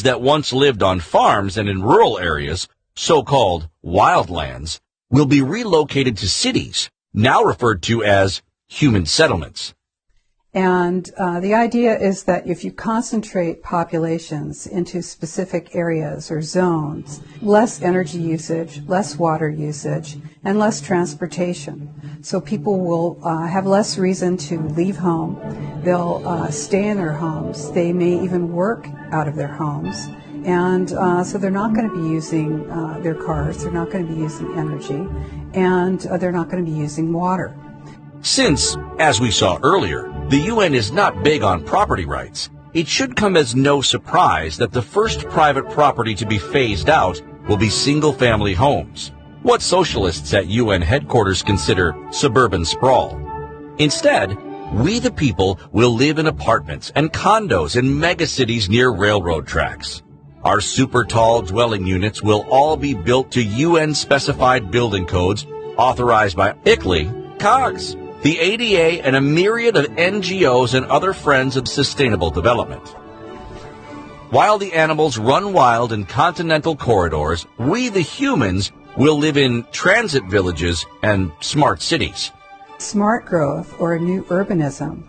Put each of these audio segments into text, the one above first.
that once lived on farms and in rural areas, so-called wildlands, will be relocated to cities, now referred to as human settlements. And the idea is that if you concentrate populations into specific areas or zones, less energy usage, less water usage, and less transportation. So people will have less reason to leave home. They'll stay in their homes. They may even work out of their homes. And so they're not going to be using their cars. They're not going to be using energy. And they're not going to be using water. Since, as we saw earlier, the UN is not big on property rights, it should come as no surprise that the first private property to be phased out will be single-family homes, what socialists at UN headquarters consider suburban sprawl. Instead, we the people will live in apartments and condos in megacities near railroad tracks. Our super-tall dwelling units will all be built to UN-specified building codes authorized by ICLEI, COGS, the ADA, and a myriad of NGOs and other friends of sustainable development. While the animals run wild in continental corridors, we the humans will live in transit villages and smart cities. Smart growth, or new urbanism,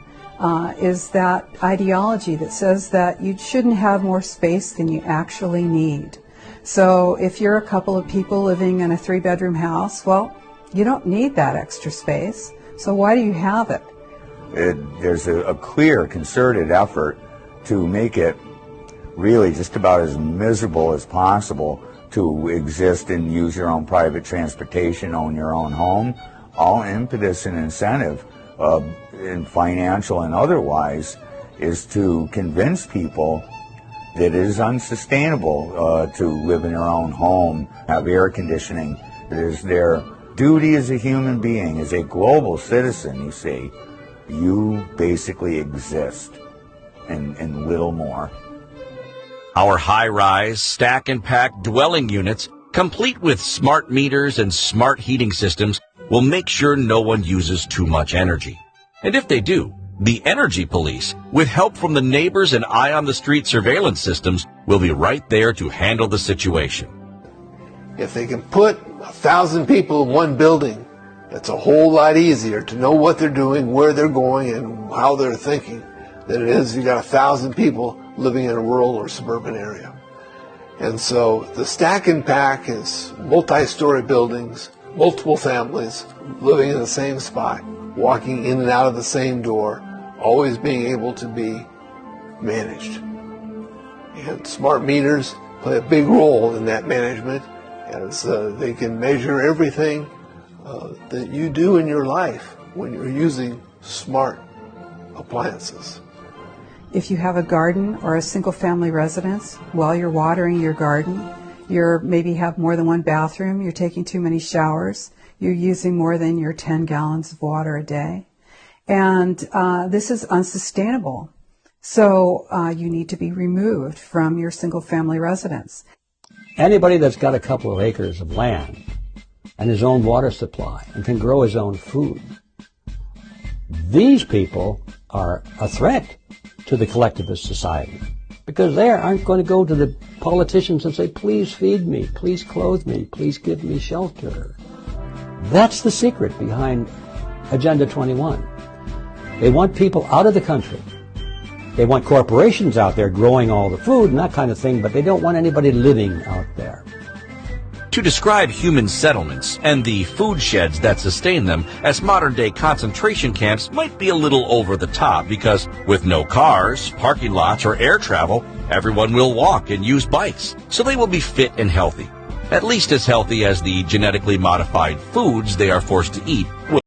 is that ideology that says that you shouldn't have more space than you actually need. So if you're a couple of people living in a 3-bedroom house, well, you don't need that extra space. So why do you have it? There's a clear, concerted effort to make it really just about as miserable as possible to exist and use your own private transportation, own your own home. All impetus and incentive, in financial and otherwise, is to convince people that it is unsustainable to live in their own home, have air conditioning. It is their duty as a human being, as a global citizen, you see. You basically exist and little more. Our high-rise, stack-and-pack dwelling units, complete with smart meters and smart heating systems, will make sure no one uses too much energy. And if they do, the energy police, with help from the neighbors and eye-on-the-street surveillance systems, will be right there to handle the situation. If they can put 1,000 people in one building, it's a whole lot easier to know what they're doing, where they're going, and how they're thinking than it is if you got 1,000 people living in a rural or suburban area. And so the stack and pack is multi-story buildings, multiple families living in the same spot, walking in and out of the same door, always being able to be managed. And smart meters play a big role in that management, as they can measure everything that you do in your life when you're using smart appliances. If you have a garden or a single-family residence, while you're watering your garden, you maybe have more than one bathroom, you're taking too many showers, you're using more than your 10 gallons of water a day. And this is unsustainable. So you need to be removed from your single-family residence. Anybody that's got a couple of acres of land and his own water supply and can grow his own food, these people are a threat to the collectivist society, because they aren't going to go to the politicians and say, please feed me, please clothe me, please give me shelter. That's the secret behind Agenda 21. They want people out of the country. They want corporations out there growing all the food and that kind of thing, but they don't want anybody living out there. To describe human settlements and the food sheds that sustain them as modern-day concentration camps might be a little over the top, because with no cars, parking lots, or air travel, everyone will walk and use bikes, so they will be fit and healthy. At least as healthy as the genetically modified foods they are forced to eat